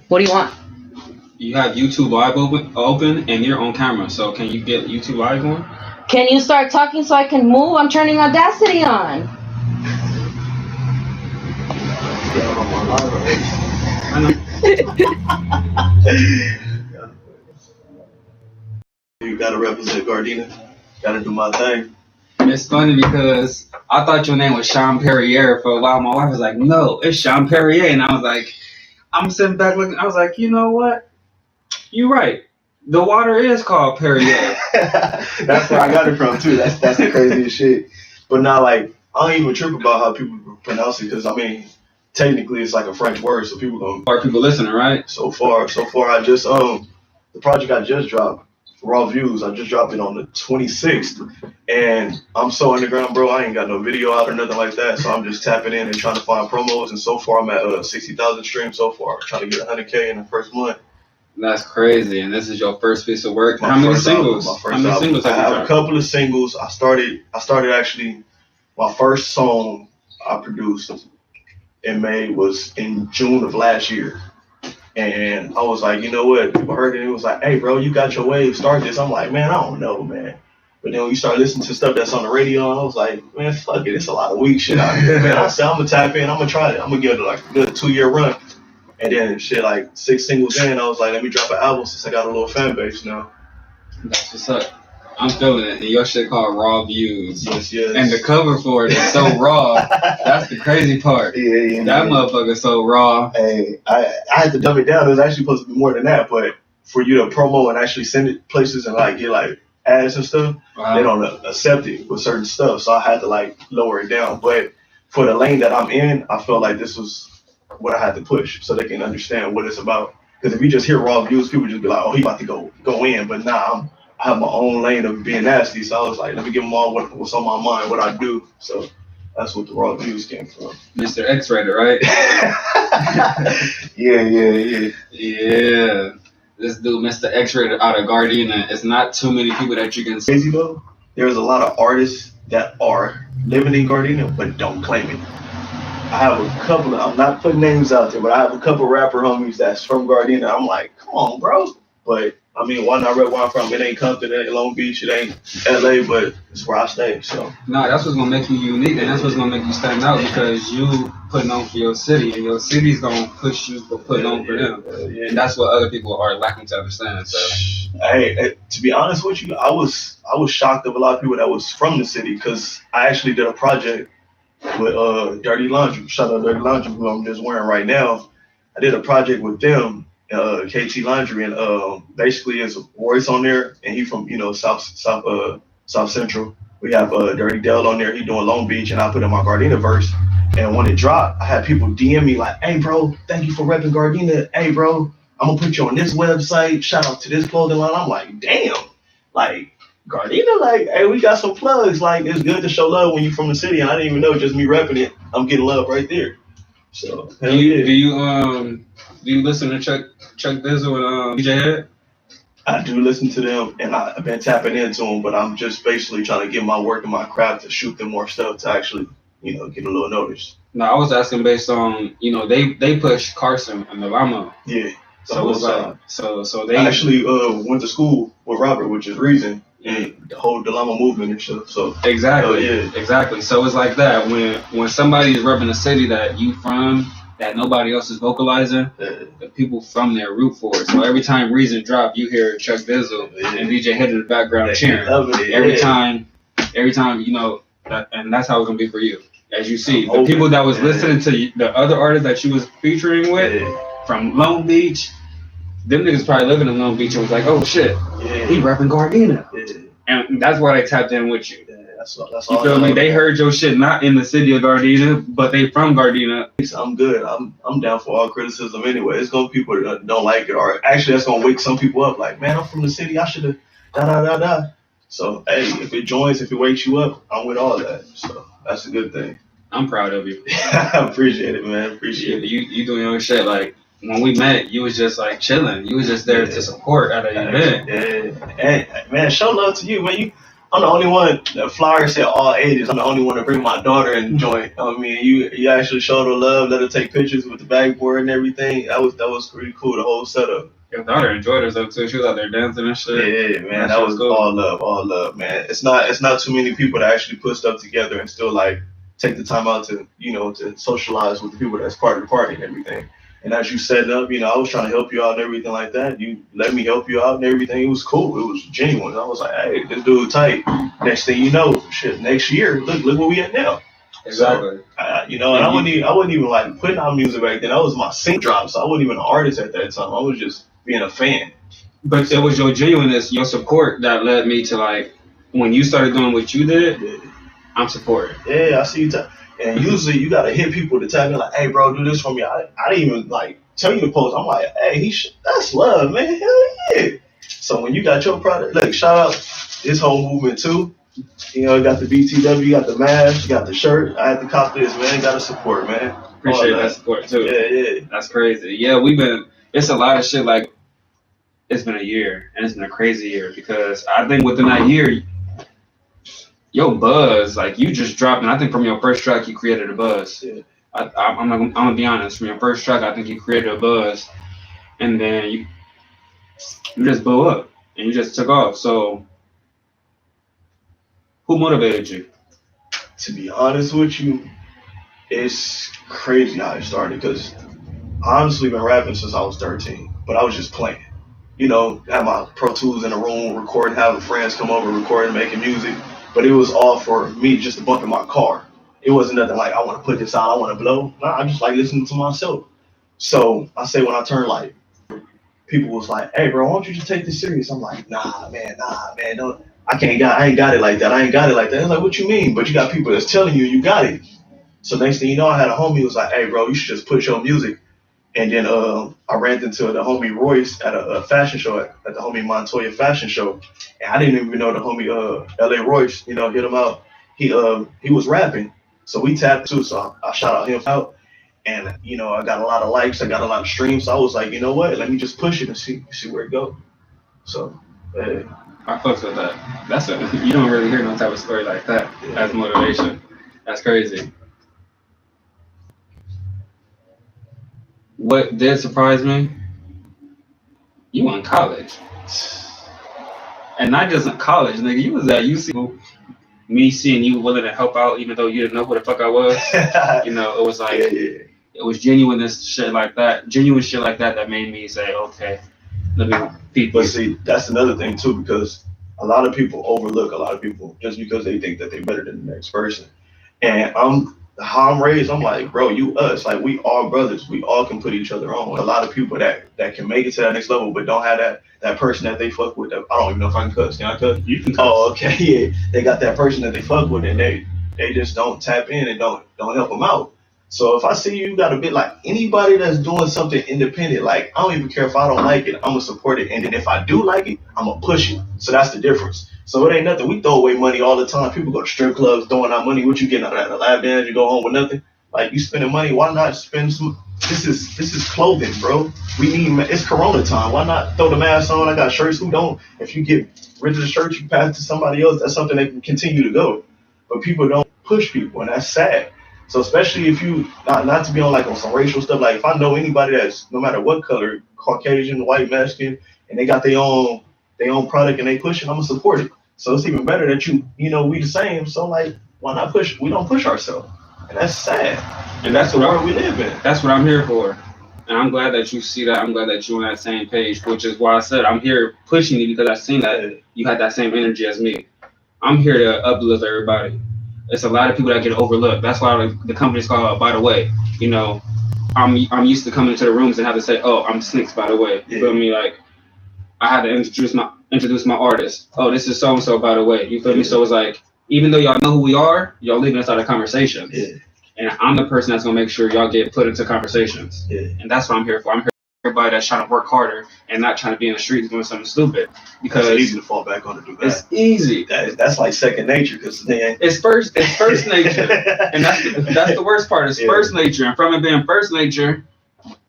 What do you want? You have YouTube Live open and you're on camera, so can you get YouTube Live going? Can you start talking so I can move? I'm turning Audacity on. I know. You gotta represent Gardena. Gotta do my thing. It's funny because I thought your name was Shon Perrier for a while. My wife was like, no, it's Shon Perrier. And I was like, I'm sitting back looking. I was like, you know what? You're right. The water is called Perrier. That's where I got it from too. That's the craziest shit. But now, like, I don't even trip about how people pronounce it because I mean, technically it's like a French word, so people gonna. Are people listening, right? So far, I just the project I just dropped, Raw Views. I just dropped it on the 26th, and I'm so underground, bro. I ain't got no video out or nothing like that, so I'm just tapping in and trying to find promos. And so far, I'm at 60,000 streams so far. I'm trying to get 100K in the first month. That's crazy. And this is your first piece of work. My How many first singles? album, How many singles I have you have dropped? a couple of singles. I started actually. My first song I produced and made was in June of last year. And I was like, you know what? People heard it and it was like, hey, bro, you got your wave. Start this. I'm like, man, I don't know, man. But then when you start listening to stuff that's on the radio, I was like, man, fuck it. It's a lot of weak shit out here, man. I said, I'm going to tap in. I'm going to try it. I'm going to give it like a good 2-year run. And then shit, like 6 singles in, I was like, let me drop an album since I got a little fan base now. That's what's up. I'm feeling it. And your shit called Raw Views. Yes. And the cover for it is so raw. That's the crazy part. Yeah. That motherfucker's so raw. Hey, I had to dumb it down. It was actually supposed to be more than that, but for you to promo and actually send it places and like get like ads and stuff, they don't accept it with certain stuff. So I had to like lower it down. But for the lane that I'm in, I felt like this was what I had to push so they can understand what it's about. Because if you just hear Raw Views, people just be like, oh, he about to go in. But nah, I have my own lane of being nasty. So I was like, let me give them all what's on my mind, what I do. So that's what the Raw Views came from. Mr. Xrated, right? Yeah. Yeah. This dude, Mr. Xrated out of Gardena. It's not too many people that you can see. Crazy though, there's a lot of artists that are living in Gardena but don't claim it. I have a couple I'm not putting names out there, but I have a couple rapper homies that's from Gardena. I'm like, come on, bro. But I mean, why not rep where I'm from? It ain't Compton, it ain't Long Beach, it ain't LA, but it's where I stay. So no, that's what's gonna make you unique, and that's what's gonna make you stand out because you putting on for your city, and your city's gonna push you for putting on for them. And that's what other people are lacking to understand. So, hey, to be honest with you, I was shocked of a lot of people that was from the city because I actually did a project with Dirty Laundry. Shout out Dirty Laundry, who I'm just wearing right now. I did a project with them. KT Laundry, and basically it's Royce on there, and he from South Central. We have Dirty Dell on there. He doing Long Beach, and I put in my Gardena verse. And when it dropped, I had people DM me like, "Hey, bro, thank you for repping Gardena. Hey, bro, I'm gonna put you on this website. Shout out to this clothing line." I'm like, damn, like Gardena, like, hey, we got some plugs. Like, it's good to show love when you're from the city, and I didn't even know just me repping it. I'm getting love right there. So do you listen to Chuck Dizzle and DJ Head? I do listen to them, and I've been tapping into them, but I'm just basically trying to get my work and my craft to shoot them more stuff to actually, get a little notice. No, I was asking based on, they push Carson and Alamo. Yeah. So it's like, so they I actually went to school with Robert, which is Reason, and the whole Delama movement and stuff. So exactly, yeah. Exactly. So it's like that when somebody is repping a city that you from, that nobody else is vocalizing, the people from there root for it. So every time Reason drop, you hear Chuck Dizzle and DJ Head in the background cheering. Every time, and that's how it's gonna be for you. As you see, the people that was listening to the other artists that you was featuring with from Long Beach, them niggas probably living in Long Beach and was like, oh shit, he repping Gardena. And that's why they tapped in with you. That's you feel me? They heard your shit not in the city of Gardena, but they from Gardena. I'm good. I'm down for all criticism anyway. It's gonna be people that don't like it, or actually that's gonna wake some people up. Like, man, I'm from the city. I should have da. So hey, if it wakes you up, I'm with all that. So that's a good thing. I'm proud of you. I appreciate it, man. Appreciate it. You doing your shit. Like when we met, you was just like chilling. You was just there to support at an event. Yeah. Hey, man, show love to you, man. I'm the only one. The flyer said all ages. I'm the only one to bring my daughter and join. I mean, you actually showed her love, let her take pictures with the backboard and everything. That was pretty cool. The whole setup. Your daughter enjoyed herself too. She was out there dancing and shit. Yeah, man. That was cool. All love, man. It's not too many people that actually put stuff together and still like take the time out to to socialize with the people that's part of the party and everything. And as you set up, I was trying to help you out and everything like that. You let me help you out and everything. It was cool. It was genuine. I was like, hey, this dude tight. Next thing you know, shit, next year, look where we at now. Exactly. So, and I wasn't even like putting out music back then. That was my sync drop. So I wasn't even an artist at that time. I was just being a fan. But it was your genuineness, your support that led me to like, when you started doing what you did, I'm supporting. Yeah, I see you. And usually you gotta hit people to tell me like, hey, bro, do this for me. I didn't even like tell you to post. I'm like, hey, that's love, man. Hell yeah. So when you got your product, like, shout out this whole movement too. You got the BTW, you got the mask, you got the shirt. I had to cop this, man. Gotta support, man. Appreciate that support too. Yeah. That's crazy. Yeah, it's a lot of shit. Like, it's been a year, and it's been a crazy year because I think within that year, your buzz, like, you just dropped, and I think from your first track, you created a buzz. Yeah. I'm gonna be honest. From your first track, I think you created a buzz, and then you just blew up, and you just took off. So, who motivated you? To be honest with you, it's crazy how it started because I honestly been rapping since I was 13, but I was just playing. Have my Pro Tools in the room, recording, having friends come over, recording, making music. But it was all for me just to bump in my car. It wasn't nothing like, I want to put this out, I want to blow. Nah, I just like listening to myself. So I say when I turned like, people was like, hey, bro, why don't you just take this serious? I'm like, nah, man, no, I ain't got it like that. It's like, what you mean? But you got people that's telling you got it. So next thing you know, I had a homie who was like, hey, bro, you should just push your music. And then I ran into the homie Royce at a fashion show, at the homie Montoya fashion show. And I didn't even know the homie LA Royce, hit him out. He was rapping. So we tapped too. So I shout out him out. And, I got a lot of likes. I got a lot of streams. So I was like, you know what? Let me just push it and see where it goes. So, hey. I fucks with that. You don't really hear no type of story like that as motivation. That's crazy. What did surprise me? You in college. And not just in college, nigga. You was at UC. Me seeing you willing to help out even though you didn't know who the fuck I was. It was like, it was genuine shit like that that made me say, okay, let me people. But see, that's another thing too, because a lot of people overlook a lot of people just because they think that they're better than the next person. And how I'm raised, I'm like, bro, you us. Like, we all brothers. We all can put each other on. A lot of people that can make it to that next level but don't have that person that they fuck with. I don't even know if I can cuss. Can I cuss? You can cuss. Oh, okay, yeah. They got that person that they fuck with and they just don't tap in and don't help them out. So if I see you got a bit like anybody that's doing something independent, like, I don't even care if I don't like it, I'm going to support it. And then if I do like it, I'm going to push it. So that's the difference. So it ain't nothing. We throw away money all the time. People go to strip clubs throwing out money. What you getting out of that? A lap dance? You go home with nothing? Like, you spending money. Why not spend some? This is clothing, bro. It's Corona time. Why not throw the mask on? I got shirts. Who don't? If you get rid of the shirt, you pass it to somebody else. That's something that can continue to go. But people don't push people, and that's sad. So especially if you, not to be on some racial stuff, like, if I know anybody that's no matter what color, Caucasian, white, Mexican, and they got their own product and they push it, I'm gonna support it. So it's even better that we the same. So, like, why not push? We don't push ourselves, and that's sad. And that's the world we live in. That's what I'm here for, and I'm glad that you see that. I'm glad that you're on that same page, which is why I said I'm here pushing you, because I've seen that you had that same energy as me. I'm here to uplift everybody. It's a lot of people that get overlooked. That's why the company's called By the Way. I'm used to coming into the rooms and have to say, oh, I'm Snicks, by the way. You feel me? Like, I had to introduce my artist. Oh, this is so and so, by the way. You feel me? So it's like, even though y'all know who we are, y'all leaving us out of conversations. Yeah. And I'm the person that's gonna make sure y'all get put into conversations. Yeah. And that's what I'm here for. I'm here for everybody that's trying to work harder and not trying to be in the streets doing something stupid. Because it's easy to fall back on to do that. It's easy. That's like second nature, because it's first nature, and that's the worst part. It's first nature, and from it being first nature,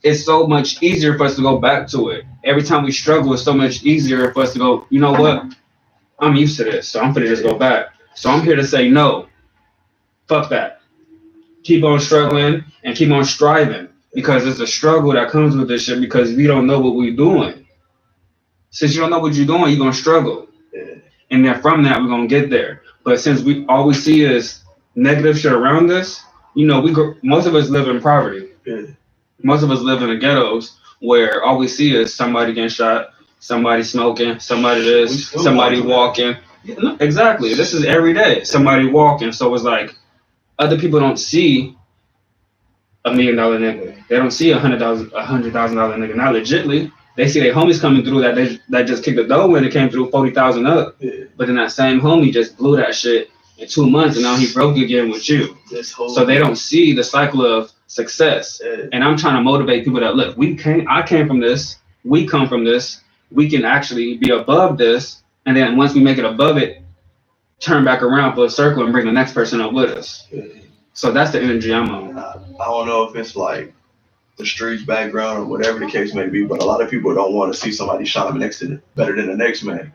it's so much easier for us to go back to it. Every time we struggle, it's so much easier for us to go, you know what? I'm used to this, so I'm finna just go back. So I'm here to say no. Fuck that. Keep on struggling and keep on striving because it's a struggle that comes with this shit because we don't know what we're doing. Since you don't know what you're doing, you're gonna struggle. And then from that, we're gonna get there. But since we all we see is negative shit around us, you know, most of us live in poverty. Most of us live in the ghettos where all we see is somebody getting shot, somebody smoking, somebody this, somebody walking. Exactly. This is every day. Somebody walking. So it's like other people don't see $1 million nigga. They don't see $100,000 nigga. Not legitly. They see their homies coming through that just kicked the door when it came through 40,000 up. But then that same homie just blew that shit in 2 months and now he broke again with you. So they don't see the cycle of success. And I'm trying to motivate people that look, I came from this, we come from this, we can actually be above this, and then once we make it above it, turn back around for a circle and bring the next person up with us. So that's the energy I'm on. I don't know if it's like the streets background or whatever the case may be, but a lot of people don't want to see somebody shine better than the next man.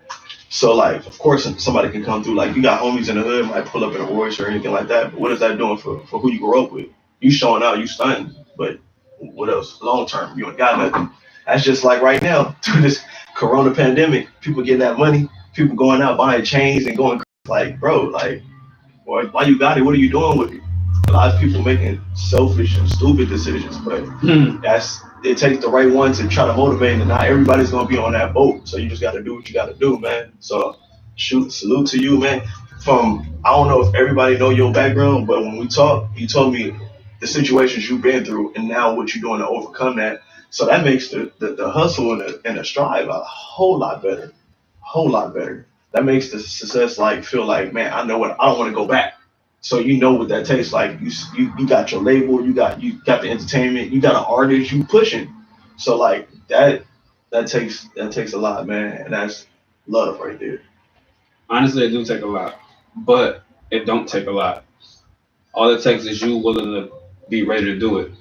So like, of course, somebody can come through. Like you got homies in the hood, might pull up in a Royce or anything like that. But what is that doing for who you grew up with? You showing out, you stunting, but what else? Long term, you ain't got nothing. That's just like right now through this Corona pandemic, people getting that money, people going out buying chains and going like, bro, like, why you got it? What are you doing with it? A lot of people making selfish and stupid decisions, but it takes the right one to try to motivate, and not everybody's gonna be on that boat. So you just gotta do what you gotta do, man. So salute to you, man. I don't know if everybody know your background, but when we talked, you told me the situations you've been through and now what you're doing to overcome that. So that makes the hustle and the strive a whole lot better. That makes the success like feel like, man, I don't want to go back. So you know what that tastes like. You got your label, you got the entertainment, you got an artist, you pushing. So like that takes a lot, man, and that's love right there. Honestly, it do take a lot, but it don't take a lot. All it takes is you willing to be ready to do it.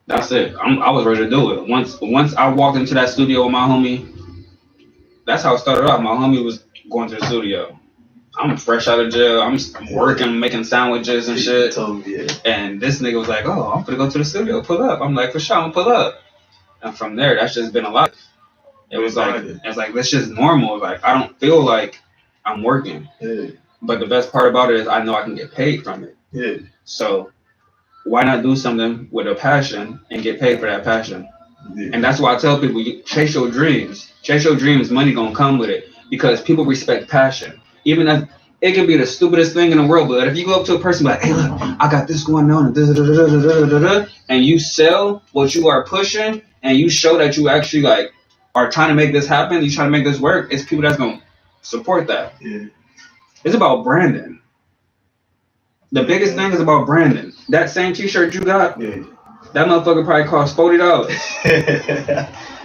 That's it. I was ready to do it. Once I walked into that studio with my homie, that's how it started off. My homie was going to the studio. I'm fresh out of jail. I'm working, making sandwiches and shit. And this nigga was like, "Oh, I'm gonna go to the studio, pull up." I'm like, "For sure, I'm gonna pull up." And from there, that's just been a lot. It's like this shit's normal. Like I don't feel like I'm working. But the best part about it is I know I can get paid from it. So why not do something with a passion and get paid for that passion? And that's why I tell people, chase your dreams. Chase your dreams. Money gonna come with it because people respect passion. Even if it can be the stupidest thing in the world, but if you go up to a person like, "Hey, look, I got this going on," and you sell what you are pushing, and you show that you actually like are trying to make this happen, you trying to make this work, it's people that's gonna support that. It's about branding. The biggest thing is about branding. That same T-shirt you got, that motherfucker probably cost $40.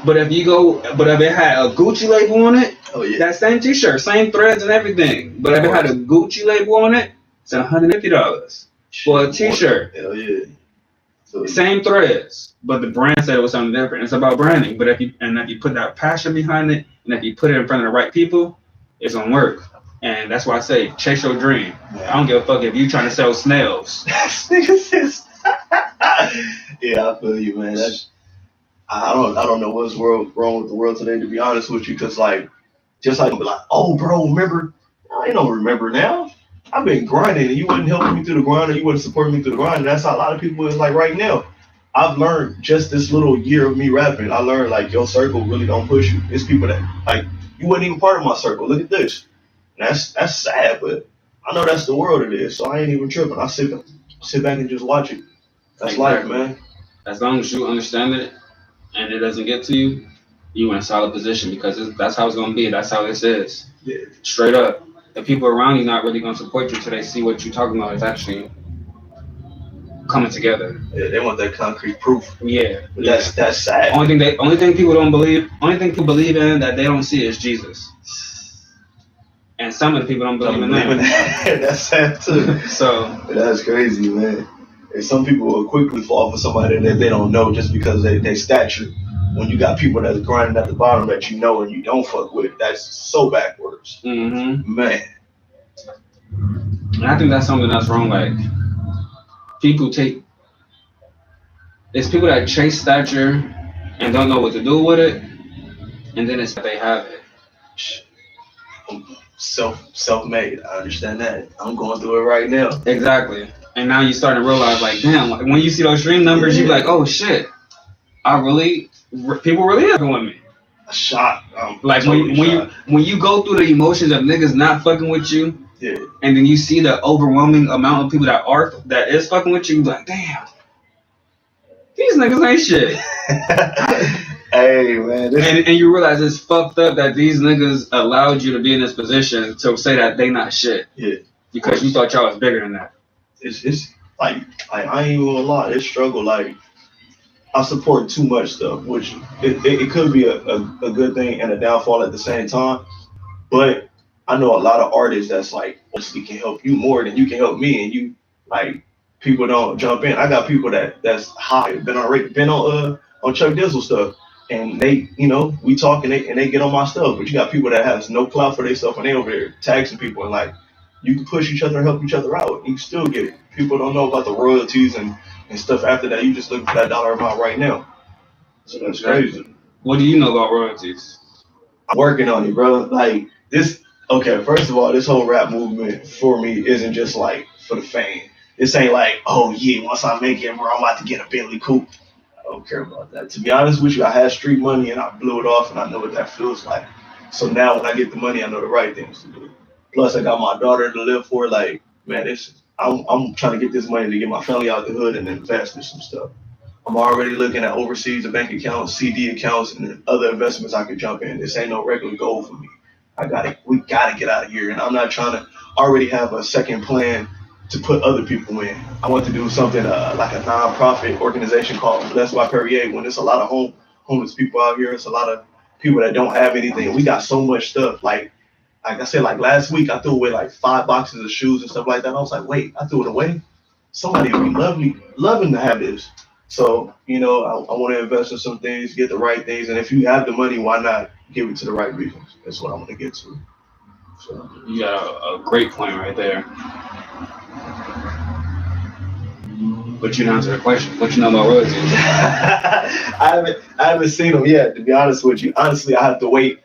But if it had a Gucci label on it, that same T-shirt, same threads and everything. But if it had a Gucci label on it, it's $150 for a T-shirt. Hell yeah. So, same threads, but the brand said it was something different. It's about branding. But if you put that passion behind it, and if you put it in front of the right people, it's gonna work. And that's why I say chase your dream. I don't give a fuck if you trying to sell snails. Yeah, I feel you, man. I don't know what's wrong with the world today, to be honest with you, because like, just like, be like, "Oh, bro, remember?" I don't remember now. I've been grinding, and you wasn't helping me through the grind, or you wasn't supporting me through the grind. And that's how a lot of people is like right now. I've learned just this little year of me rapping. I learned like your circle really don't push you. It's people that like you wasn't even part of my circle. Look at this. And that's sad, but I know that's the world it is, so I ain't even tripping. I sit back and just watch it. That's life, man. As long as you understand it and it doesn't get to you, you in a solid position because that's how it's gonna be. That's how this is. Straight up. The people around you not really gonna support you until they see what you're talking about is actually coming together. Yeah, they want that concrete proof. But that's sad. Only thing people believe in that they don't see is Jesus. And some of the people don't believe in that. That's sad too. So that's crazy, man. And some people will quickly fall for somebody that they don't know just because they stature. when you got people that's grinding at the bottom that you know and you don't fuck with, that's so backwards. Mm-hmm. Man. And I think that's something that's wrong. Like, it's people that chase stature and don't know what to do with it, and then it's that they have it. Self-made. I understand that. I'm going through it right now. Exactly. And now you start to realize, like, damn, like, when you see those stream numbers, you be like, oh shit, people really are with me. Shot. Like totally when you go through the emotions of niggas not fucking with you, yeah, and then you see the overwhelming amount of people that is fucking with you, you be like, damn, these niggas ain't shit. Hey man, and you realize it's fucked up that these niggas allowed you to be in this position to say that they not shit. Yeah. Because you thought y'all was bigger than that. It's like I ain't even gonna lie, it's struggle. Like I support too much stuff, which it could be a good thing and a downfall at the same time. But I know a lot of artists that's like honestly can help you more than you can help me, and you like people don't jump in. I got people that's high, been on Chuck Dizzle stuff, and they, you know, we talk and they get on my stuff. But you got people that has no clout for themselves and they over there taxing people, and like you can push each other and help each other out, and you still get it. People don't know about the royalties and stuff after that. You just look for that dollar amount right now. So that's crazy. What do you know about royalties? I'm working on it, bro. Like this. Okay, first of all, this whole rap movement for me isn't just like for the fame. This ain't like, oh yeah, once I make it, bro, I'm about to get a Bentley coupe. I don't care about that. To be honest with you, I had street money and I blew it off, and I know what that feels like. So now when I get the money, I know the right things to do. Plus, I got my daughter to live for. Like, man, I'm trying to get this money to get my family out the hood and invest in some stuff. I'm already looking at overseas bank accounts, CD accounts, and other investments I could jump in. This ain't no regular goal for me. We gotta get out of here, and I'm not trying to already have a second plan to put other people in. I want to do something like a non-profit organization called Blessed by Perrier. When there's a lot of homeless people out here, it's a lot of people that don't have anything. We got so much stuff. Like I said, like last week, I threw away like 5 boxes of shoes and stuff like that. And I was like, wait, I threw it away. Somebody would be loving to have this. So, you know, I want to invest in some things, get the right things. And if you have the money, why not give it to the right reasons? That's what I'm going to get to. So you got a great point right there. But you didn't answer the question. What you know about royalties? I haven't seen them yet, to be honest with you. Honestly, I have to wait.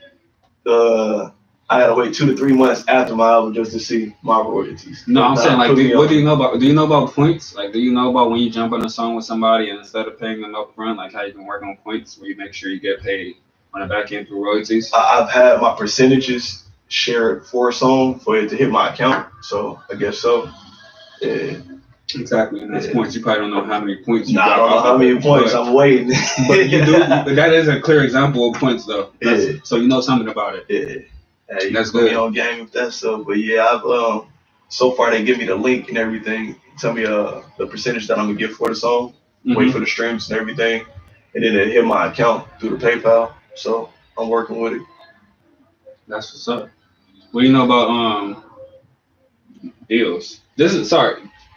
I gotta wait 2 to 3 months after my album just to see my royalties. No, I'm saying like, what do you know about? Do you know about points? Like, do you know about when you jump on a song with somebody and instead of paying them up front, like how you can work on points where you make sure you get paid on the back end through royalties? I've had my percentages shared for a song for it to hit my account, so I guess so. Yeah. Exactly, and that's points. You probably don't know how many points you got. I don't know how many points. I'm waiting. But you do. But that is a clear example of points, though. Yeah. So you know something about it. Yeah. Hey, that's good. Good. On game with that stuff, but yeah, I've so far they give me the link and everything. Tell me the percentage that I'm gonna get for the song. Wait for the streams and everything, and then it hit my account through the PayPal. So I'm working with it. That's what's up. What do you know about deals?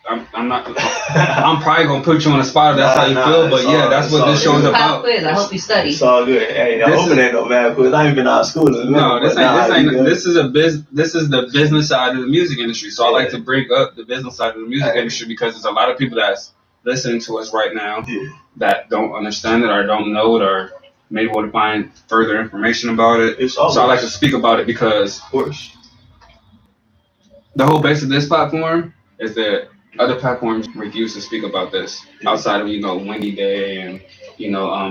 I'm not. I'm probably gonna put you on the spot if that's how you feel, but yeah, that's what this show is about. Quiz. I hope you study. It's all good. Hey, I hope it ain't no mad quiz. I ain't been out of school. No, this ain't. This is the business side of the music industry. So I like to bring up the business side of the music industry because there's a lot of people that's listening to us right now that don't understand it or don't know it or maybe want to find further information about it. So I like to speak about it because, of course, the whole base of this platform is that other platforms refuse to speak about this outside of, Windy Day and,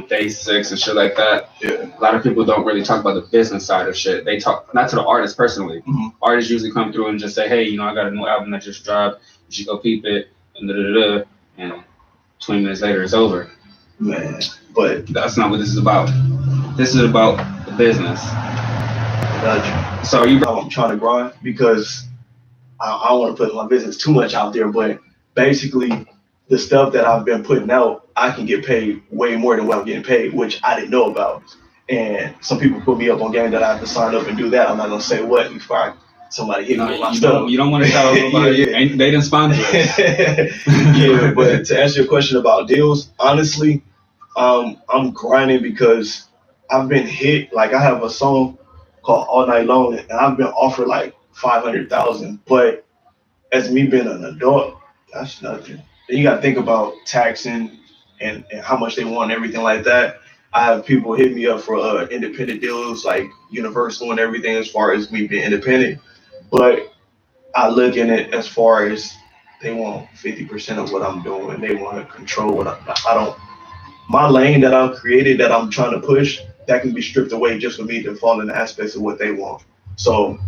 Phase 6 and shit like that. Yeah. A lot of people don't really talk about the business side of shit. They talk, not to the artist personally. Mm-hmm. Artists usually come through and just say, hey, I got a new album that just dropped. You should go peep it. And 20 minutes later, it's over. Man, but that's not what this is about. This is about the business. Gotcha. So I'm trying to grind because I don't want to put my business too much out there, but basically the stuff that I've been putting out, I can get paid way more than what I'm getting paid, which I didn't know about. And some people put me up on game that I have to sign up and do that. I'm not gonna say what before somebody hit me with my stuff. You don't want to shout out nobody. They didn't sponsor it. Yeah, but to answer your question about deals, honestly, I'm grinding because I've been hit. Like I have a song called All Night Long, and I've been offered like 500,000. But as me being an adult, that's nothing. Then you got to think about taxing and how much they want and everything like that. I have people hit me up for independent deals like Universal and everything as far as me being independent. But I look in it as far as they want 50% of what I'm doing. They want to control what I don't. My lane that I've created that I'm trying to push, that can be stripped away just for me to fall in the aspects of what they want. So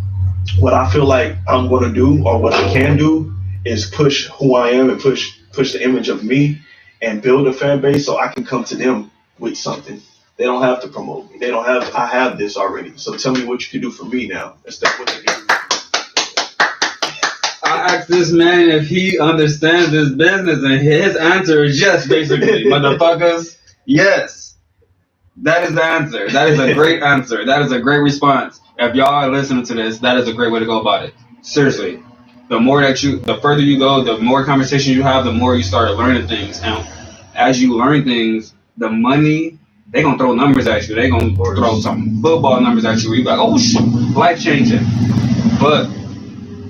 what I feel like I'm going to do or what I can do is push who I am and push the image of me and build a fan base so I can come to them with something. They don't have to promote me. They don't have. I have this already. So tell me what you can do for me now instead of what they can do. I asked this man if he understands this business, and his answer is yes, basically. Motherfuckers, yes. That is the answer. That is a great answer. That is a great response. If y'all are listening to this, that is a great way to go about it. Seriously. The further you go, the more conversation you have, the more you start learning things. And as you learn things, the money, they gonna throw numbers at you. They gonna throw some football numbers at you. You like, oh shit, life changing. But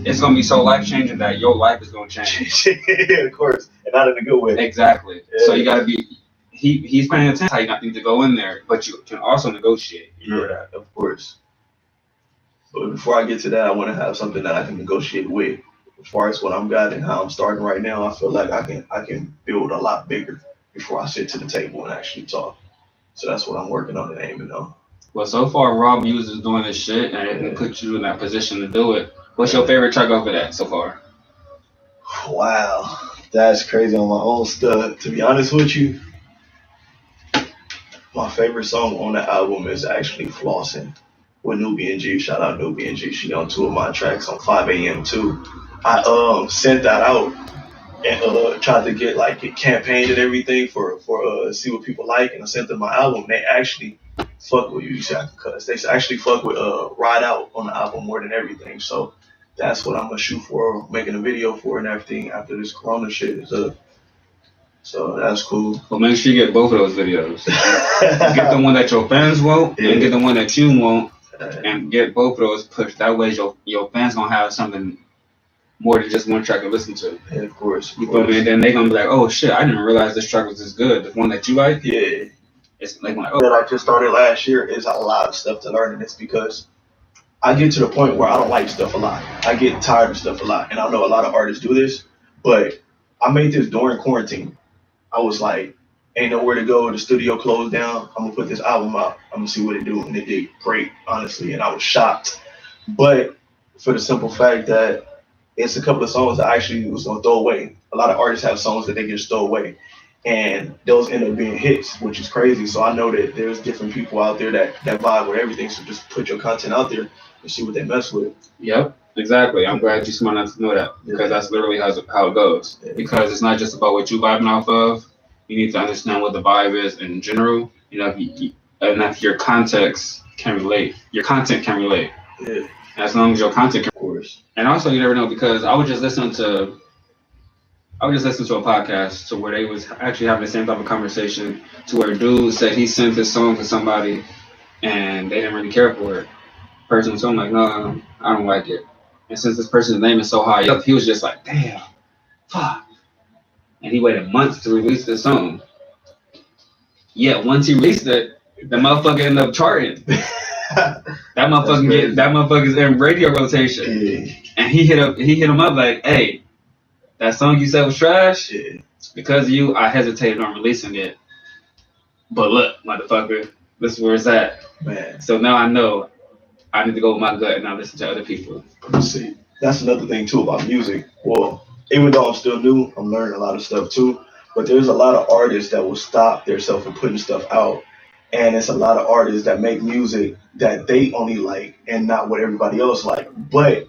it's gonna be so life changing that your life is gonna change. Yeah, of course, and not in a good way. Exactly. Yeah. So you gotta be. He's paying attention how you got need to go in there, but you can also negotiate. You know that, of course. But before I get to that, I want to have something that I can negotiate with. As far as what I'm got and how I'm starting right now, I feel like I can build a lot bigger before I sit to the table and actually talk. So that's what I'm working on and aiming on. Well, so far, Rob Hughes is doing this shit, and it can put you in that position to do it. What's your favorite track off of that so far? Wow, that's crazy on my own stuff. To be honest with you, my favorite song on the album is actually Flossin' with Nubian G. Shout out Nubian G. She on 2 of my tracks on 5 a.m. too. I sent that out and tried to get it campaigned and everything for see what people like, and I sent them my album. They actually fuck with you see I can cuss. They actually fuck with Ride Out on the album more than everything. So that's what I'm gonna shoot for, making a video for and everything after this Corona shit is up. So that's cool. Well, make sure you get both of those videos. Get the one that your fans want, and get the one that you want, and get both of those pushed. That way, your fans gonna have something more than just one track to listen to. Yeah, of course. You feel me? And then they gonna be like, oh shit, I didn't realize this track was this good. The one that you like, yeah. It's like, oh. That I just started last year is a lot of stuff to learn, and it's because I get to the point where I don't like stuff a lot. I get tired of stuff a lot, and I know a lot of artists do this, but I made this during quarantine. I was like, ain't nowhere to go. The studio closed down. I'm gonna put this album out. I'm gonna see what it do, and it did great, honestly. And I was shocked, but for the simple fact that it's a couple of songs that I actually was gonna throw away. A lot of artists have songs that they just throw away, and those end up being hits, which is crazy. So I know that there's different people out there that vibe with everything. So just put your content out there and see what they mess with. Yep. Exactly. I'm glad you smart enough to know that, because that's literally how it goes. Because it's not just about what you vibing off of. You need to understand what the vibe is in general. You know, if your context can relate, your content can relate. Yeah. As long as your content can. Of course. And also, you never know, because I was just listening to a podcast to where they was actually having the same type of conversation, to where a dude said he sent his song to somebody and they didn't really care for it. Person, so I'm like, no, I don't like it. And since this person's name is so high up, he was just like, damn, fuck. And he waited months to release this song. Yet once he released it, the motherfucker ended up charting. that motherfucker's in radio rotation. Yeah. And he hit him up like, hey, that song you said was trash. Yeah. Because of you, I hesitated on releasing it. But look, motherfucker, this is where it's at. Man. So now I know I need to go with my gut and not listen to other people. See, that's another thing too about music. Well, even though I'm still new, I'm learning a lot of stuff too. But there's a lot of artists that will stop themselves from putting stuff out. And it's a lot of artists that make music that they only like and not what everybody else like. But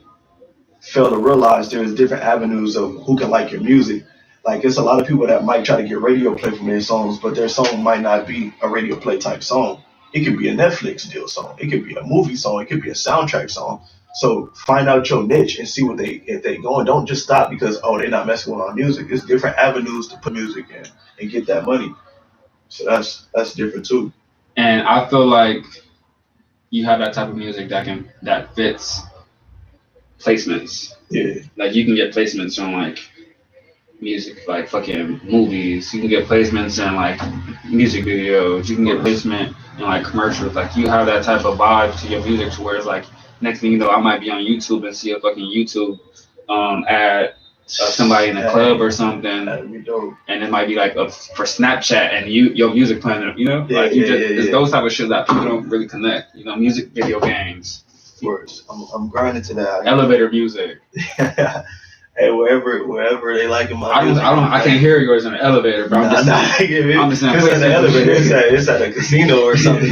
fail to realize there's different avenues of who can like your music. Like, it's a lot of people that might try to get radio play from their songs, but their song might not be a radio play type song. It could be a Netflix deal song. It could be a movie song. It could be a soundtrack song. So find out your niche and see if they going. Don't just stop because, they're not messing with our music. There's different avenues to put music in and get that money. So that's different too. And I feel like you have that type of music that fits placements. Yeah. Like you can get placements on like music, like fucking movies. You can get placements in like music videos. You can get placement in like commercials. Like you have that type of vibe to your music, to where it's like next thing you know, I might be on YouTube and see a fucking YouTube ad of somebody in a club or something, and it might be like for Snapchat, and your music playing, you know, it's those type of shit that people don't really connect. You know, music, video games. Of course, I'm grinding to that. Elevator music. Hey, wherever they like my music. I can't hear yours in the elevator, bro. I'm just in the elevator. It's at a casino or something.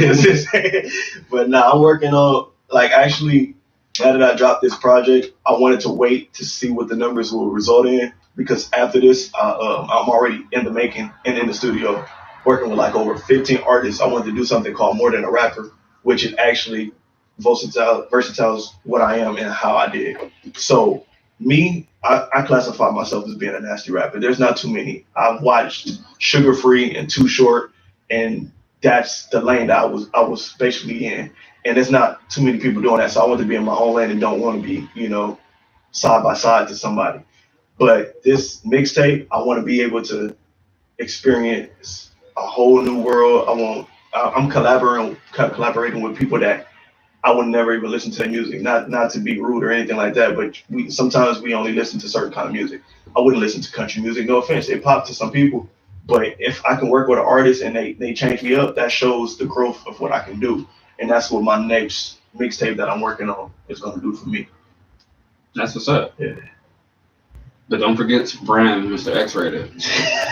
But I'm working on, like, actually, now that I dropped this project, I wanted to wait to see what the numbers will result in, because after this, I'm already in the making and in the studio working with like over 15 artists. I wanted to do something called More Than a Rapper, which is actually versatiles what I am and how I did. So me, I classify myself as being a nasty rapper. There's not too many. I've watched Sugar Free and Too Short, and that's the lane that I was basically in. And there's not too many people doing that. So I want to be in my own lane and don't want to be, side by side to somebody. But this mixtape, I want to be able to experience a whole new world. I'm collaborating with people that I would never even listen to their music. Not to be rude or anything like that, but sometimes we only listen to certain kind of music. I wouldn't listen to country music. No offense, it pop to some people. But if I can work with an artist and they change me up, that shows the growth of what I can do. And that's what my next mixtape that I'm working on is going to do for me. That's what's up. Yeah. But don't forget to brand Mr. Xrated.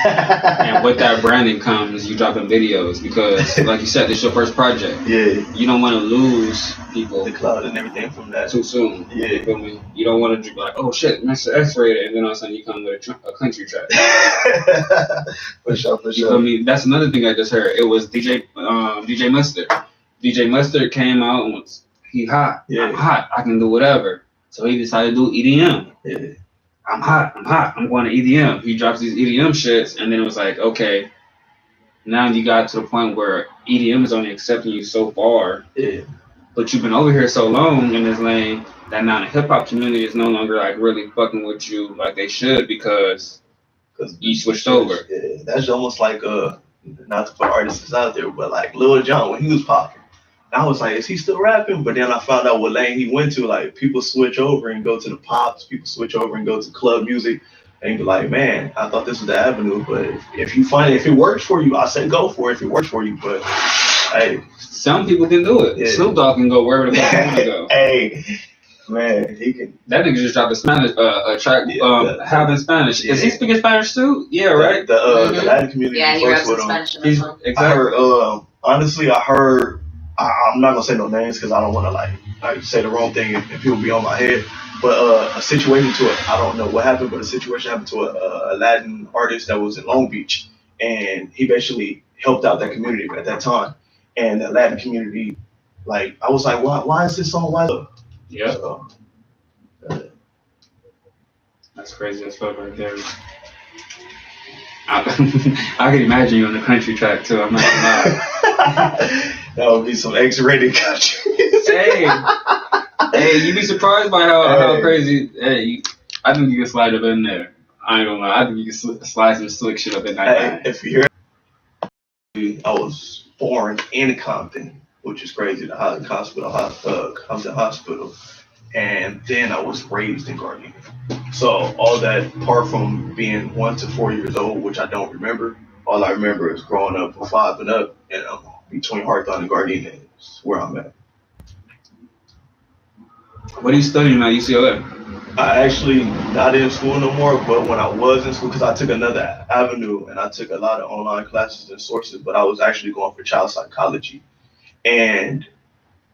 And with that branding comes you dropping videos, because, like you said, this is your first project. Yeah. You don't want to lose people. The cloud and everything from that. Too soon. Yeah. You feel me? You don't want to be like, oh shit, Mr. Xrated, and then all of a sudden you come with a country track. For sure. You feel me? That's another thing I just heard. It was DJ Mustard. DJ Mustard came out and was, he hot. Yeah. I'm hot. I can do whatever. So he decided to do EDM. Yeah. I'm hot. I'm going to EDM. He drops these EDM shits, and then it was like, okay, now you got to the point where EDM is only accepting you so far. Yeah. But you've been over here so long in this lane that now the hip hop community is no longer like really fucking with you like they should, because you switched over. Yeah, that's almost like not to put artists out there, but like Lil Jon when he was popping. I was like, is he still rapping? But then I found out what lane he went to. Like, people switch over and go to the pops. People switch over and go to club music. And you be like, man, I thought this was the avenue. But if you find it, if it works for you, I say go for it if it works for you. But, hey. Some people can do it. Yeah. Snoop Dogg can go wherever the fuck he want to go. Hey, man, he can. That nigga just dropped a Spanish track, having Spanish. Yeah. Is he speaking Spanish too? Yeah, right? The Latin community. Yeah, he raps in Spanish. Exactly. I heard, I'm not gonna say no names because I don't want to like say the wrong thing and people be on my head. But a situation to it, I don't know what happened, but a situation happened to a Latin artist that was in Long Beach, and he basically helped out that community at that time. And the Latin community, like, I was like, why is this song? Yeah. So, that's crazy as fuck right there. I can imagine you on the country track too. I'm not gonna lie. That would be some X-rated country. Hey, you'd be surprised by how crazy. Hey, I think you can slide up in there. I ain't gonna lie. I think you can slide some slick shit up in there. If you hear, I was born in Compton, which is crazy. The Compton Hospital, and then I was raised in Gardena. So all that, apart from being 1 to 4 years old, which I don't remember, all I remember is growing up from 5 and up, between Hawthorne and Gardena is where I'm at. What are you studying at UCLA? I actually not in school no more, but when I was in school, because I took another avenue and I took a lot of online classes and sources, but I was actually going for child psychology. And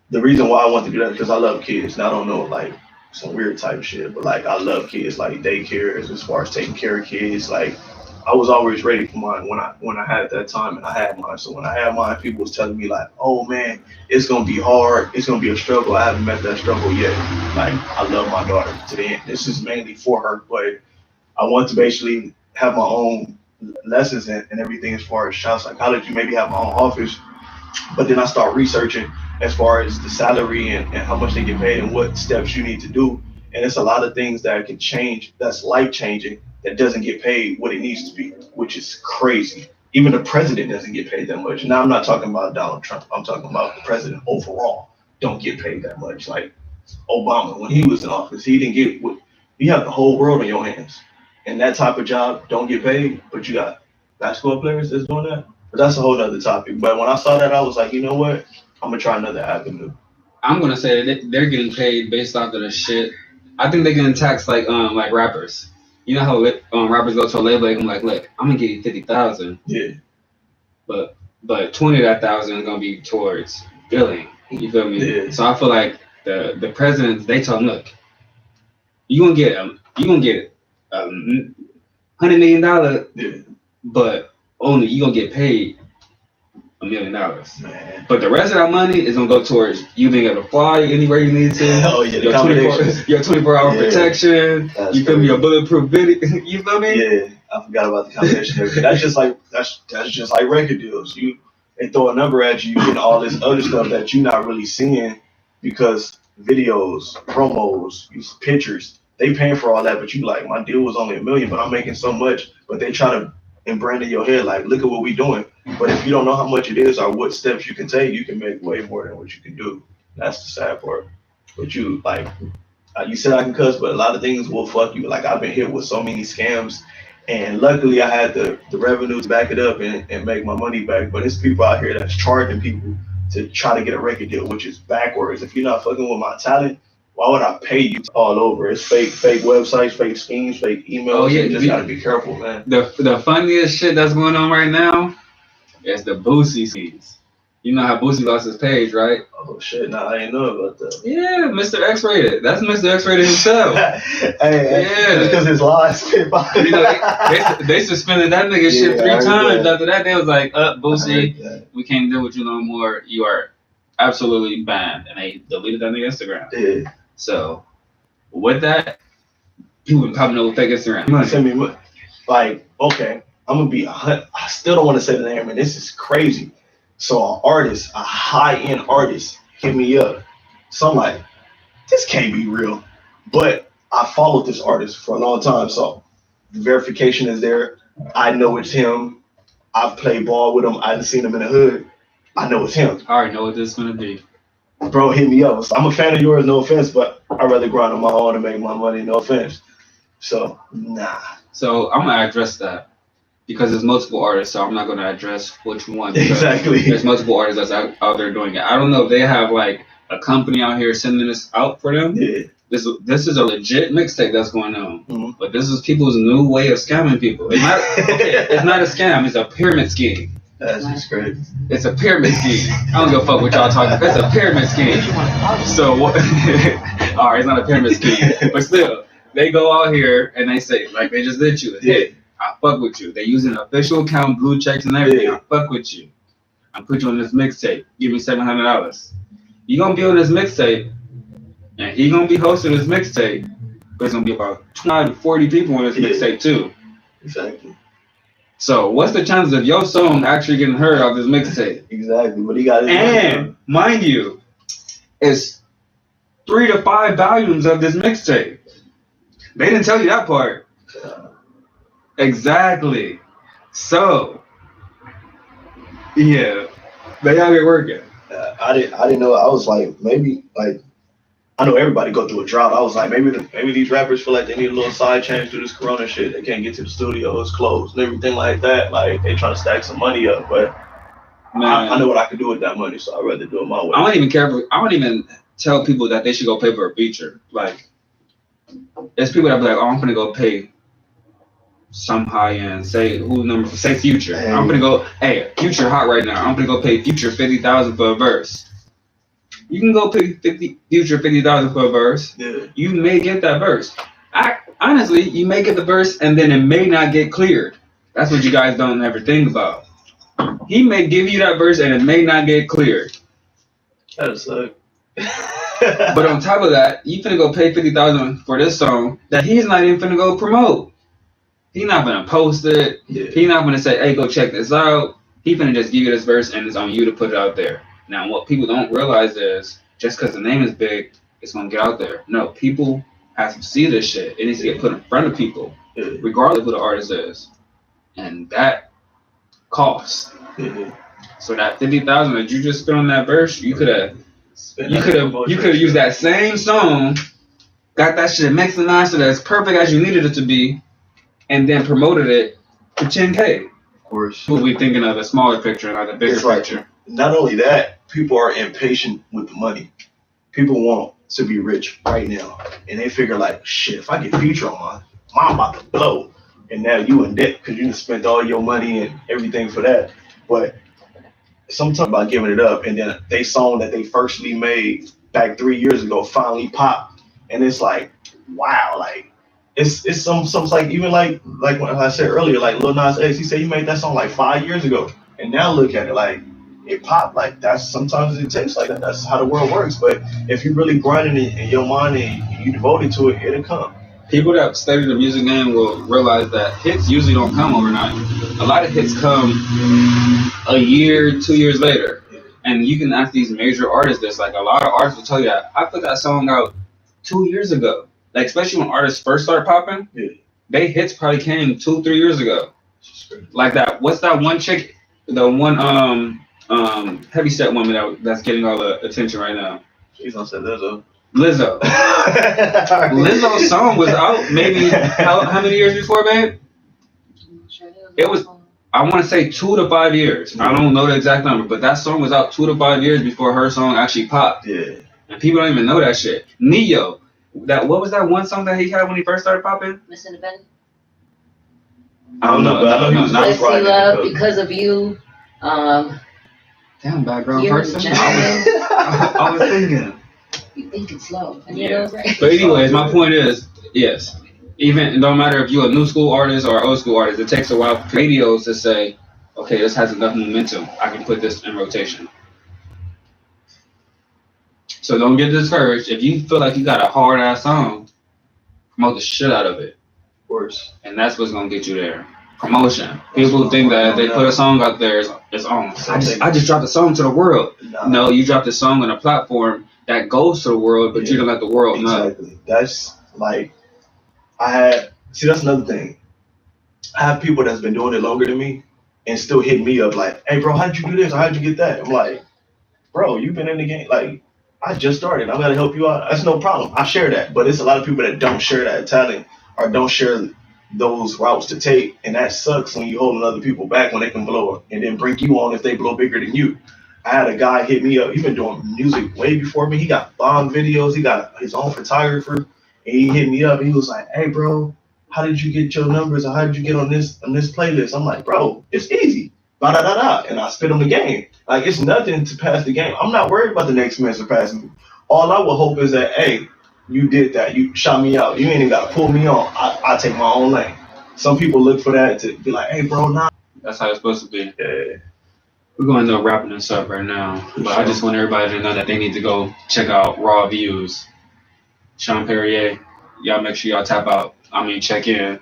the reason why I want to do that is because I love kids. And I don't know, like, some weird type shit, but like I love kids, like daycare, as far as taking care of kids. Like, I was always ready for mine when I had that time, and I had mine. So when I had mine, people was telling me like, oh man, it's gonna be hard, it's gonna be a struggle. I haven't met that struggle yet. Like, I love my daughter to the end. This is mainly for her, but I want to basically have my own lessons and everything as far as child psychology. Maybe have my own office, but then I start researching as far as the salary and how much they get paid and what steps you need to do. And it's a lot of things that can change. That's life changing. That doesn't get paid what it needs to be, which is crazy. Even the president doesn't get paid that much. Now I'm not talking about Donald Trump. I'm talking about the president overall. Don't get paid that much. Like Obama, when he was in office, he didn't get what you have the whole world in your hands. And that type of job don't get paid, but you got basketball players that's doing that. But that's a whole other topic. But when I saw that, I was like, you know what? I'm gonna try another avenue. I'm gonna say that they're getting paid based off of the shit. I think they're getting taxed like rappers. You know how rappers go to a label and like, look, I'm gonna give you 50,000. Yeah. But 20 of that 1,000 is gonna be towards billing. You feel me? Yeah. So I feel like the presidents, they tell them, look, you gonna get $100 million, Yeah. but only you gonna get paid $1 million. Man. But the rest of that money is gonna go towards you being able to fly anywhere you need to. Oh yeah, the your 24-hour Yeah. protection. That's You feel me? crazy. Your bulletproof video. You feel me? Yeah, I forgot about the combination. That's just like that's just like record deals. They throw a number at you, you get all this other stuff that you're not really seeing because videos, promos, pictures, they paying for all that, but you like, my deal was only $1 million, but I'm making so much. But they try to inbrand in your head like, look at what we doing. But if you don't know how much it is or what steps you can take, you can make way more than what you can do. That's the sad part. But you like, you said I can cuss, but a lot of things will fuck you. Like I've been hit with so many scams, and luckily I had the revenue to back it up and make my money back. But it's people out here that's charging people to try to get a record deal, which is backwards. If you're not fucking with my talent, why would I pay you all over? It's fake websites, fake schemes, fake emails. Oh, yeah, You just gotta be careful, man. The funniest shit that's going on right now is the Boosie schemes. You know how Boosie lost his page, right? Oh shit, nah, I ain't know about that. Yeah, Mr. Xrated. That's Mr. Xrated himself. Hey, Yeah. because his lies. You know, they suspended that nigga shit 3 I heard times. that. After that, they was like, I Boosie, heard that. we can't deal with you no more. You are absolutely banned. And they deleted that nigga Instagram. Yeah. So, with that, people been popping over fake Instagram. Send me like, okay, I'm gonna be I still don't want to say the name, and this is crazy. So an artist, a high-end artist, hit me up. So I'm like, this can't be real. But I followed this artist for a long time, so the verification is there. I know it's him. I've played ball with him. I've seen him in the hood. I know it's him. I already know what this is gonna be. Bro, hit me up. I'm a fan of yours, no offense, but I'd rather grind on my own and make my money, no offense. So, nah. So I'm gonna address that because there's multiple artists, so I'm not gonna address which one. because Exactly. There's multiple artists that's out there doing it. I don't know if they have like a company out here sending this out for them. Yeah. This is a legit mixtape that's going on, Mhm. but this is people's new way of scamming people. It's not, it's not a scam. It's a pyramid scheme. That's just crazy. It's a pyramid scheme. I don't give a fuck what y'all talking. It's a pyramid scheme. So what? All right, it's not a pyramid scheme, but still, they go out here and they say like they just did you. Hey, I fuck with you. They use an official account, blue checks and everything. Yeah. I fuck with you. I put you on this mixtape. Give me $700. You gonna be on this mixtape, and he gonna be hosting this mixtape. But it's gonna be about 20 to 40 people on this mixtape too. Exactly. So what's the chances of your song actually getting heard off this mixtape? Exactly. But he got his And mind you, it's 3 to 5 volumes of this mixtape. They didn't tell you that part. Exactly. So, yeah, they out here working. I didn't know. I was like, maybe like, I know everybody go through a drought. I was like, maybe these rappers feel like they need a little side change through this Corona shit. They can't get to the studio, it's closed and everything like that. Like they trying to stack some money up, but Man, I know what I can do with that money, so I'd rather do it my way. I don't even care. I don't even tell people that they should go pay for a feature. Like, there's people that be like, oh, I'm gonna go pay some high end. Say Future. Hey. I'm gonna go. Hey, Future hot right now. I'm gonna go pay Future 50,000 for a verse. You can go pay Future 50,000 for a verse. Yeah. You may get that verse. Honestly, you may get the verse and then it may not get cleared. That's what you guys don't ever think about. He may give you that verse and it may not get cleared. That suck. But on top of that, you finna go pay 50,000 for this song that he's not even finna go promote. He not gonna post it. Yeah. He not gonna say, "Hey, go check this out." He gonna just give you this verse, and it's on you to put it out there. Now, what people don't realize is just because the name is big, it's gonna get out there. No, people have to see this shit. It needs to get put in front of people, regardless of who the artist is, and that costs. So that 50,000 that you just spent on that verse, you could have used that same song, got that shit mixed and mastered as perfect as you needed it to be, and then promoted it for 10K. Of course. We'll be thinking of the smaller picture, not the bigger picture. Not only that, people are impatient with the money. People want to be rich right now, and they figure like, shit, if I get feature on mine about to blow, and now you in debt because you spent all your money and everything for that. But sometimes about giving it up, and then they song that they firstly made back 3 years ago finally popped, and it's like, wow, like it's some like even like when I said earlier, like Lil Nas X, he said he made that song like 5 years ago, and now look at it, like it popped. Like that's sometimes it takes like that. That's how the world works. But if you really grinding it in your mind and you devoted to it, it'll come. People that study the music game will realize that hits usually don't come overnight. A lot of hits come a year, 2 years later. And you can ask these major artists this. Like a lot of artists will tell you, I put that song out 2 years ago. Like especially when artists first start popping, they hits probably came 2-3 years ago. Like that. What's that one chick? The one heavyset woman that's getting all the attention right now. She's gonna say Lizzo. Lizzo's song was out maybe how many years before, babe? It was, I want to say 2 to 5 years. I don't know the exact number, but that song was out 2 to 5 years before her song actually popped. Yeah. And people don't even know that shit. Neo, what was that one song that he had when he first started popping? Miss Independent. I don't know. But I know he was Let's See Love, Because of You. Damn, background person. I was thinking. You think it's slow. Yeah. But anyways, my point is, yes, even it don't matter if you're a new school artist or an old school artist, it takes a while for radios to say, okay, this has enough momentum. I can put this in rotation. So don't get discouraged. If you feel like you got a hard ass song, promote the shit out of it. Of course. And that's what's gonna get you there. Promotion. People think that if they put a song out there, it's on. I just dropped a song to the world. No, you dropped a song on a platform that goes to the world, but you don't let the world know. Exactly. That's like, that's another thing. I have people that's been doing it longer than me and still hit me up like, hey bro, how'd you do this? Or how'd you get that? I'm like, bro, you've been in the game. Like, I just started. I'm gonna help you out. That's no problem. I share that. But it's a lot of people that don't share that talent or don't share those routes to take, and that sucks when you holding other people back when they can blow and then bring you on if they blow bigger than you. I had a guy hit me up. He's been doing music way before me. He got bomb videos. He got his own photographer, and he hit me up. And he was like, "Hey, bro, how did you get your numbers? Or how did you get on this playlist?" I'm like, "Bro, it's easy." Da da da da. And I spit him the game. Like it's nothing to pass the game. I'm not worried about the next man surpassing me. All I will hope is that, hey, you did that. You shot me out. You ain't even got to pull me on. I take my own lane. Some people look for that to be like, hey, bro, nah. That's how it's supposed to be. Yeah. We're going to end up wrapping this up right now. But I just want everybody to know that they need to go check out Raw Views. Shon Perrier, y'all make sure y'all check in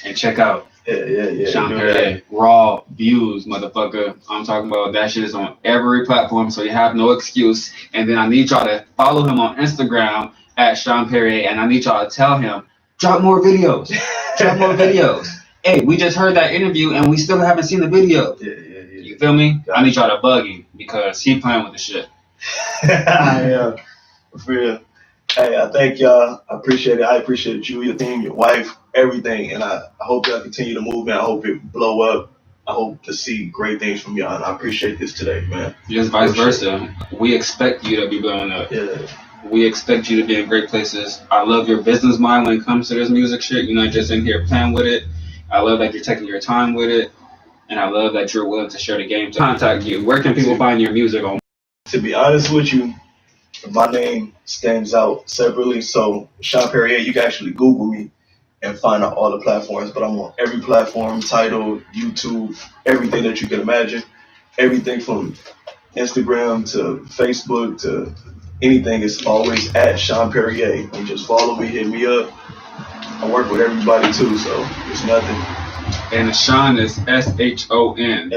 and check out. Yeah. Shon Perrier, Raw Views, motherfucker. I'm talking about that shit is on every platform, so you have no excuse. And then I need y'all to follow him on Instagram at Shon Perrier, and I need y'all to tell him, drop more videos. Drop more videos. Hey, we just heard that interview, and we still haven't seen the video. Yeah. You feel me? I need y'all to bug him because he playing with the shit. Yeah, for real. Hey, I thank y'all. I appreciate it. I appreciate you, your team, your wife, everything. And I hope y'all continue to move, man. I hope it blow up. I hope to see great things from y'all. And I appreciate this today, man. Just vice versa. We expect you to be blowing up. Yeah. We expect you to be in great places. I love your business mind when it comes to this music shit. You're not just in here playing with it. I love that you're taking your time with it. And I love that you're willing to share the game. To contact you, where can people find your music on? To be honest with you, my name stands out separately. So Shon Perrier, you can actually Google me and find out all the platforms. But I'm on every platform, Tidal, YouTube, everything that you can imagine. Everything from Instagram to Facebook to anything is always at Shon Perrier. And just follow me, hit me up. I work with everybody too, so it's nothing. And Shon is SHON. SHON.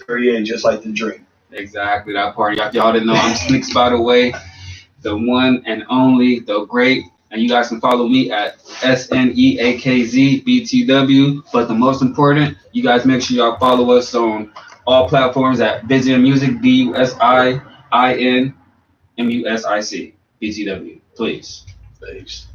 Perrier, just like the drink. Exactly that part. Y'all didn't know I'm Sneaks, by the way, the one and only, the great. And you guys can follow me at SNEAKZBTW. But the most important, you guys make sure y'all follow us on all platforms at Busian Music, BUSIINMUSIC, BTW. Please. Thanks.